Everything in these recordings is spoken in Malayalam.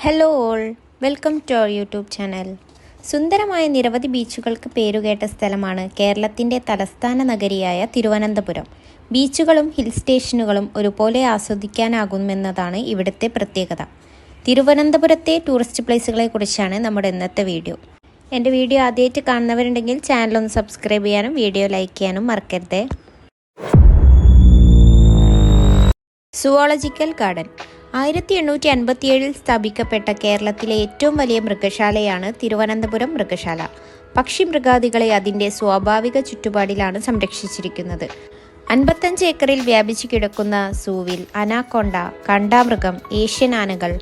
Hello all, welcome to our YouTube channel. സുന്ദരമായ നിരവധി ബീച്ചുകൾക്ക് പേരുകേട്ട സ്ഥലമാണ് കേരളത്തിൻ്റെ തലസ്ഥാന നഗരിയായ തിരുവനന്തപുരം. ബീച്ചുകളും ഹിൽ സ്റ്റേഷനുകളും ഒരുപോലെ ആസ്വദിക്കാനാകുമെന്നതാണ് ഇവിടുത്തെ പ്രത്യേകത. തിരുവനന്തപുരത്തെ ടൂറിസ്റ്റ് പ്ലേസുകളെക്കുറിച്ചാണ് നമ്മുടെ ഇന്നത്തെ വീഡിയോ. എൻ്റെ വീഡിയോ ആദ്യമായിട്ട് കാണുന്നവരുണ്ടെങ്കിൽ ചാനലൊന്ന് സബ്സ്ക്രൈബ് ചെയ്യാനും വീഡിയോ ലൈക്ക് ചെയ്യാനും മറക്കരുത്. സുവോളജിക്കൽ ഗാർഡൻ 1857 സ്ഥാപിക്കപ്പെട്ട കേരളത്തിലെ ഏറ്റവും വലിയ മൃഗശാലയാണ് തിരുവനന്തപുരം മൃഗശാല. പക്ഷിമൃഗാദികളെ അതിൻ്റെ സ്വാഭാവിക ചുറ്റുപാടിലാണ് സംരക്ഷിച്ചിരിക്കുന്നത്. 55 ഏക്കറിൽ വ്യാപിച്ചു കിടക്കുന്ന സൂവിൽ അനാക്കൊണ്ട, കണ്ടാമൃഗം, ഏഷ്യൻ ആനകൾ,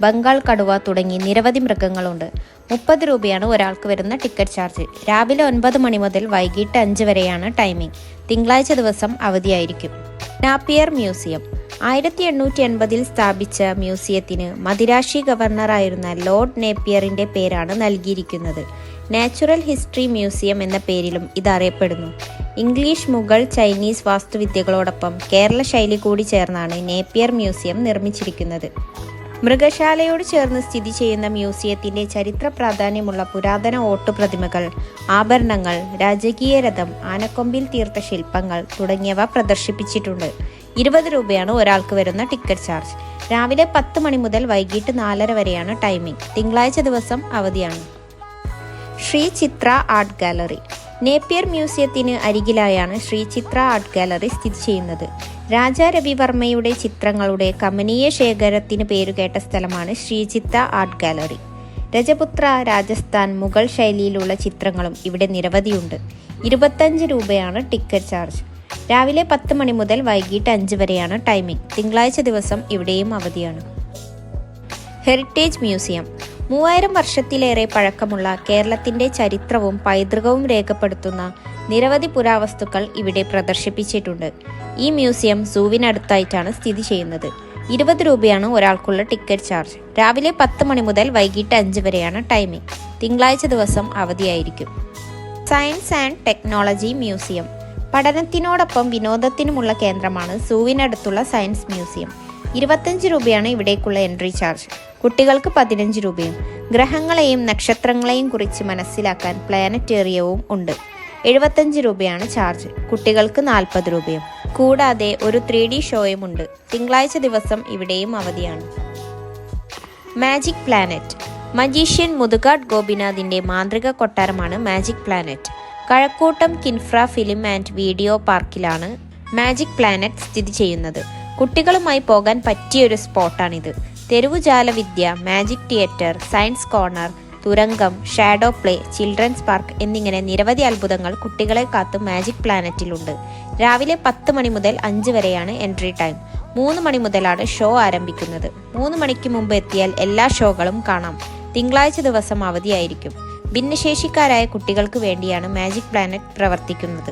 ബംഗാൾ കടുവ തുടങ്ങി നിരവധി മൃഗങ്ങളുണ്ട്. 30 രൂപയാണ് ഒരാൾക്ക് വരുന്ന ടിക്കറ്റ് ചാർജ്. രാവിലെ 9 മണി മുതൽ വൈകിട്ട് 5 വരെയാണ് ടൈമിംഗ്. തിങ്കളാഴ്ച ദിവസം അവധിയായിരിക്കും. നാപ്പിയർ മ്യൂസിയം 1880 സ്ഥാപിച്ച മ്യൂസിയത്തിന് മദിരാശി ഗവർണറായിരുന്ന ലോർഡ് നേപ്പിയറിൻ്റെ പേരാണ് നൽകിയിരിക്കുന്നത്. നാച്ചുറൽ ഹിസ്റ്ററി മ്യൂസിയം എന്ന പേരിലും ഇത് അറിയപ്പെടുന്നു. ഇംഗ്ലീഷ്, മുഗൾ, ചൈനീസ് വാസ്തുവിദ്യകളോടൊപ്പം കേരള ശൈലി കൂടി ചേർന്നാണ് നേപ്പിയർ മ്യൂസിയം നിർമ്മിച്ചിരിക്കുന്നത്. മൃഗശാലയോട് ചേർന്ന് സ്ഥിതി ചെയ്യുന്ന മ്യൂസിയത്തിൻ്റെ ചരിത്ര പ്രാധാന്യമുള്ള പുരാതന ഓട്ടുപ്രതിമകൾ, ആഭരണങ്ങൾ, രാജകീയ രഥം, ആനക്കൊമ്പിൽ തീർത്ത ശില്പങ്ങൾ തുടങ്ങിയവ പ്രദർശിപ്പിച്ചിട്ടുണ്ട്. 20 രൂപയാണ് ഒരാൾക്ക് വരുന്ന ടിക്കറ്റ് ചാർജ്. രാവിലെ 10 മണി മുതൽ വൈകിട്ട് 4:30 വരെയാണ് ടൈമിംഗ്. തിങ്കളാഴ്ച ദിവസം അവധിയാണ്. ശ്രീ ചിത്ര ആർട്ട് ഗാലറി നേപ്പിയർ മ്യൂസിയത്തിന് അരികിലായാണ് ശ്രീ ചിത്ര ആർട്ട് ഗാലറി സ്ഥിതി ചെയ്യുന്നത്. രാജാ രവിവർമ്മയുടെ ചിത്രങ്ങളുടെ കമനീയ ശേഖരത്തിന് പേരുകേട്ട സ്ഥലമാണ് ശ്രീചിത്ര ആർട്ട് ഗാലറി. രജപുത്ര, രാജസ്ഥാൻ, മുഗൾ ശൈലിയിലുള്ള ചിത്രങ്ങളും ഇവിടെ നിരവധിയുണ്ട്. 25 രൂപയാണ് ടിക്കറ്റ് ചാർജ്. രാവിലെ 10 മണി മുതൽ വൈകിട്ട് 5 വരെയാണ് ടൈമിംഗ്. തിങ്കളാഴ്ച ദിവസം ഇവിടെയും അവധിയാണ്. ഹെറിറ്റേജ് മ്യൂസിയം 3000 വർഷത്തിലേറെ പഴക്കമുള്ള കേരളത്തിൻ്റെ ചരിത്രവും പൈതൃകവും രേഖപ്പെടുത്തുന്ന നിരവധി പുരാവസ്തുക്കൾ ഇവിടെ പ്രദർശിപ്പിച്ചിട്ടുണ്ട്. ഈ മ്യൂസിയം സൂവിനടുത്തായിട്ടാണ് സ്ഥിതി ചെയ്യുന്നത്. 20 രൂപയാണ് ഒരാൾക്കുള്ള ടിക്കറ്റ് ചാർജ്. രാവിലെ 10 മണി മുതൽ വൈകിട്ട് 5 വരെയാണ് ടൈമിംഗ്. തിങ്കളാഴ്ച ദിവസം അവധിയായിരിക്കും. സയൻസ് ആൻഡ് ടെക്നോളജി മ്യൂസിയം പഠനത്തിനോടൊപ്പം വിനോദത്തിനുമുള്ള കേന്ദ്രമാണ് സൂവിനടുത്തുള്ള സയൻസ് മ്യൂസിയം. 25 രൂപയാണ് ഇവിടേക്കുള്ള എൻട്രി ചാർജ്. കുട്ടികൾക്ക് 15 രൂപയും. ഗ്രഹങ്ങളെയും നക്ഷത്രങ്ങളെയും കുറിച്ച് മനസ്സിലാക്കാൻ പ്ലാനറ്റേറിയവും ഉണ്ട്. 75 രൂപയാണ് ചാർജ്. കുട്ടികൾക്ക് 40 രൂപയും. കൂടാതെ ഒരു 3D ഷോയും ഉണ്ട്. തിങ്കളാഴ്ച ദിവസം ഇവിടെയും അവധിയാണ്. മാജിക് പ്ലാനറ്റ് മജീഷ്യൻ മുതുകാട് ഗോപിനാഥിൻ്റെ മാന്ത്രിക കൊട്ടാരമാണ് magic planet. Kazhakkoottam KINFRA film and video പാർക്കിലാണ് മാജിക് പ്ലാനറ്റ് സ്ഥിതി ചെയ്യുന്നത്. കുട്ടികളുമായി പോകാൻ പറ്റിയൊരു സ്പോട്ടാണിത്. തെരുവുജാലവിദ്യ, മാജിക് തിയേറ്റർ, സയൻസ് കോർണർ, തുരങ്കം, ഷാഡോ പ്ലേ, ചിൽഡ്രൻസ് പാർക്ക് എന്നിങ്ങനെ നിരവധി അത്ഭുതങ്ങൾ കുട്ടികളെ കാത്ത് മാജിക് പ്ലാനറ്റിലുണ്ട്. രാവിലെ 10 മണി മുതൽ 5 വരെയാണ് എൻട്രി ടൈം. 3 മണി മുതലാണ് ഷോ ആരംഭിക്കുന്നത്. 3 മണിക്ക് മുമ്പ് എത്തിയാൽ എല്ലാ ഷോകളും കാണാം. തിങ്കളാഴ്ച ദിവസം അവധിയായിരിക്കും. ഭിന്നശേഷിക്കാരായ കുട്ടികൾക്ക് വേണ്ടിയാണ് മാജിക് പ്ലാനറ്റ് പ്രവർത്തിക്കുന്നത്.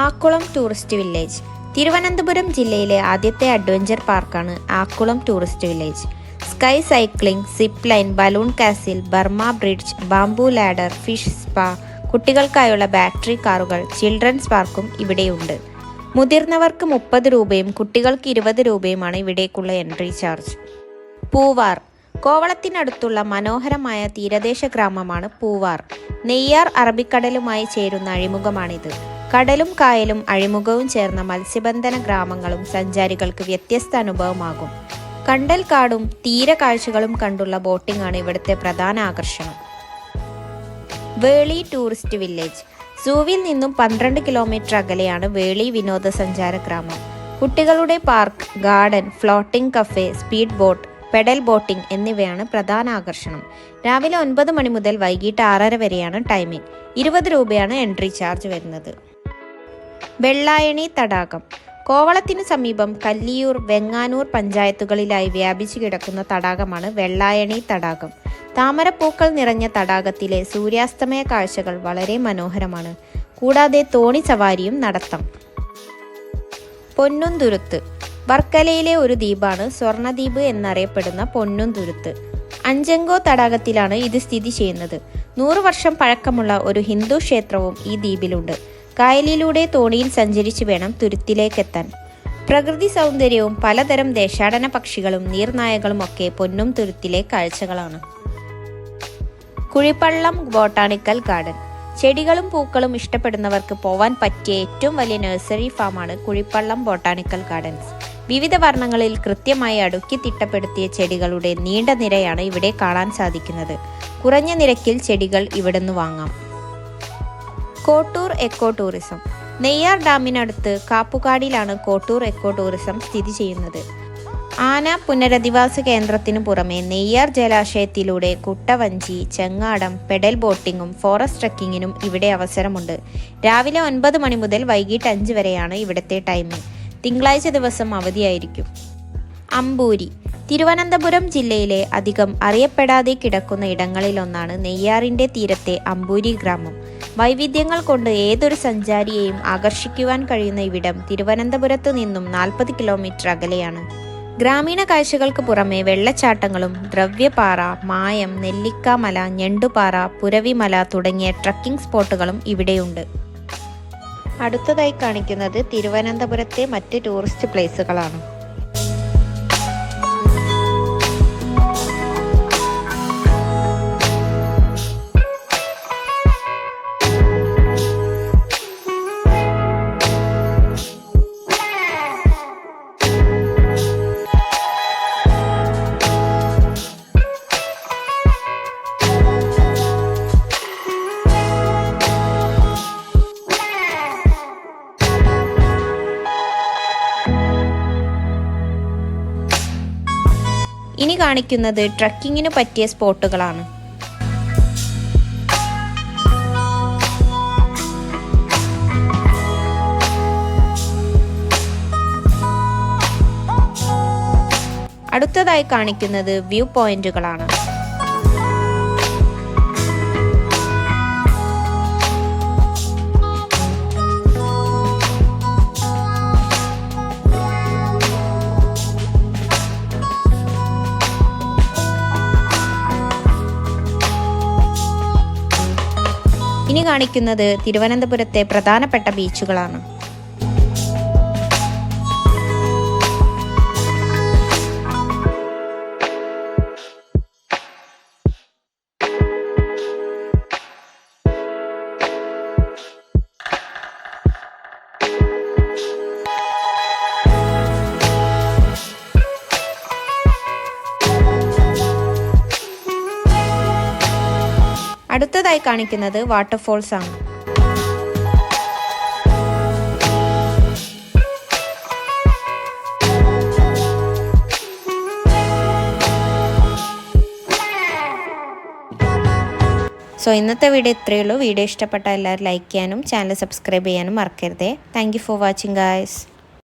ആക്കുളം ടൂറിസ്റ്റ് വില്ലേജ് തിരുവനന്തപുരം ജില്ലയിലെ ആദ്യത്തെ അഡ്വഞ്ചർ പാർക്കാണ് Akkulam tourist village. Sky cycling, zip line, balloon castle, Burma bridge, bamboo ladder, fish spa, കുട്ടികൾക്കായുള്ള ബാറ്ററി കാറുകൾ, ചിൽഡ്രൻസ് പാർക്കും ഇവിടെയുണ്ട്. മുതിർന്നവർക്ക് 30 രൂപയും കുട്ടികൾക്ക് 20 രൂപയുമാണ് ഇവിടേക്കുള്ള എൻട്രി ചാർജ്. പൂവാർ കോവളത്തിനടുത്തുള്ള മനോഹരമായ തീരദേശ ഗ്രാമമാണ് പൂവാർ. നെയ്യാർ അറബിക്കടലുമായി ചേരുന്ന അഴിമുഖമാണിത്. കടലും കായലും അഴിമുഖവും ചേർന്ന മത്സ്യബന്ധന ഗ്രാമങ്ങളും സഞ്ചാരികൾക്ക് വ്യത്യസ്ത അനുഭവമാകും. കണ്ടൽക്കാടും തീരക്കാഴ്ചകളും കണ്ടുള്ള ബോട്ടിംഗ് ആണ് ഇവിടുത്തെ പ്രധാന ആകർഷണം. വേളി ടൂറിസ്റ്റ് വില്ലേജ് സൂവിൽ നിന്നും 12 കിലോമീറ്റർ അകലെയാണ് വേളി വിനോദസഞ്ചാര ഗ്രാമം. കുട്ടികളുടെ park, garden, floating cafe, speed boat, pedal boating എന്നിവയാണ് പ്രധാന ആകർഷണം. രാവിലെ 9 മണി മുതൽ വൈകിട്ട് 6:30 വരെയാണ് ടൈമിംഗ്. 20 രൂപയാണ് എൻട്രി ചാർജ് വരുന്നത്. വെള്ളായണി തടാകം കോവളത്തിനു സമീപം കല്ലിയൂർ, വെങ്ങാനൂർ പഞ്ചായത്തുകളിലായി വ്യാപിച്ചു കിടക്കുന്ന തടാകമാണ് വെള്ളായണി തടാകം. താമരപ്പൂക്കൾ നിറഞ്ഞ തടാകത്തിലെ സൂര്യാസ്തമയ കാഴ്ചകൾ വളരെ മനോഹരമാണ്. കൂടാതെ തോണി സവാരിയും നടത്താം. പൊന്നുംതുരുത്ത് വർക്കലയിലെ ഒരു ദ്വീപാണ് സ്വർണദ്വീപ് എന്നറിയപ്പെടുന്ന പൊന്നുംതുരുത്ത്. അഞ്ചങ്കോ തടാകത്തിലാണ് ഇത് സ്ഥിതി ചെയ്യുന്നത്. 100 വർഷം പഴക്കമുള്ള ഒരു ഹിന്ദു ക്ഷേത്രവും ഈ ദ്വീപിലുണ്ട്. കായലിലൂടെ തോണിയിൽ സഞ്ചരിച്ച് വേണം തുരുത്തിലേക്കെത്താൻ. പ്രകൃതി സൗന്ദര്യവും പലതരം ദേശാടന പക്ഷികളും നീർനായകളും ഒക്കെ പൊന്നും തുരുത്തിലെ കാഴ്ചകളാണ്. Kuzhippallam botanical garden. ചെടികളും പൂക്കളും ഇഷ്ടപ്പെടുന്നവർക്ക് പോവാൻ പറ്റിയ ഏറ്റവും വലിയ നഴ്സറി ഫാമാണ് കുഴിപ്പള്ളം ബോട്ടാണിക്കൽ ഗാർഡൻസ്. വിവിധ വർണ്ണങ്ങളിൽ കൃത്യമായി അടുക്കി തിട്ടപ്പെടുത്തിയ ചെടികളുടെ നീണ്ട നിരയാണ് ഇവിടെ കാണാൻ സാധിക്കുന്നത്. കുറഞ്ഞ നിരക്കിൽ ചെടികൾ ഇവിടുന്ന് വാങ്ങാം. Kottoor eco tourism. നെയ്യാർ ഡാമിനടുത്ത് കാപ്പുകാടിലാണ് കോട്ടൂർ എക്കോ ടൂറിസം സ്ഥിതി ചെയ്യുന്നത്. ആന പുനരധിവാസ കേന്ദ്രത്തിനു പുറമെ നെയ്യാർ ജലാശയത്തിലൂടെ കുട്ടവഞ്ചി, ചെങ്ങാടം, പെഡൽ ബോട്ടിങ്ങും ഫോറസ്റ്റ് ട്രക്കിങ്ങിനും ഇവിടെ അവസരമുണ്ട്. രാവിലെ 9 മണി മുതൽ വൈകിട്ട് 5 വരെയാണ് ഇവിടുത്തെ ടൈം. തിങ്കളാഴ്ച ദിവസം അവധിയായിരിക്കും. അമ്പൂരി. തിരുവനന്തപുരം ജില്ലയിലെ അധികം അറിയപ്പെടാതെ കിടക്കുന്ന ഇടങ്ങളിലൊന്നാണ് നെയ്യാറിൻ്റെ തീരത്തെ അമ്പൂരി ഗ്രാമം. വൈവിധ്യങ്ങൾ കൊണ്ട് ഏതൊരു സഞ്ചാരിയെയും ആകർഷിക്കുവാൻ കഴിയുന്ന ഇവിടം തിരുവനന്തപുരത്തു നിന്നും 40 കിലോമീറ്റർ അകലെയാണ്. ഗ്രാമീണ കാഴ്ചകൾക്ക് പുറമെ വെള്ളച്ചാട്ടങ്ങളും ദ്രവ്യപ്പാറ, മായം, നെല്ലിക്കാമല, ഞണ്ടുപാറ, പുരവിമല തുടങ്ങിയ ട്രക്കിംഗ് സ്പോട്ടുകളും ഇവിടെയുണ്ട്. അടുത്തതായി കാണിക്കുന്നത് തിരുവനന്തപുരത്തെ മറ്റ് ടൂറിസ്റ്റ് പ്ലേസുകളാണ്. ഇനി കാണിക്കുന്നത് ട്രക്കിങ്ങിന് പറ്റിയ സ്പോട്ടുകളാണ്. അടുത്തതായി കാണിക്കുന്നത് വ്യൂ പോയിന്റുകളാണ്. ഇനി കാണിക്കുന്നത് തിരുവനന്തപുരത്തെ പ്രധാനപ്പെട്ട ബീച്ചുകളാണ്. അടുത്തതായി കാണിക്കുന്നത് വാട്ടർഫോൾസ് ആണ്. ഇന്നത്തെ വീഡിയോ ഇത്രയേ ഉള്ളൂ. വീഡിയോ ഇഷ്ടപ്പെട്ട എല്ലാവരും ലൈക്ക് ചെയ്യാനും ചാനൽ സബ്സ്ക്രൈബ് ചെയ്യാനും മറക്കരുതേ. Thank you for watching guys.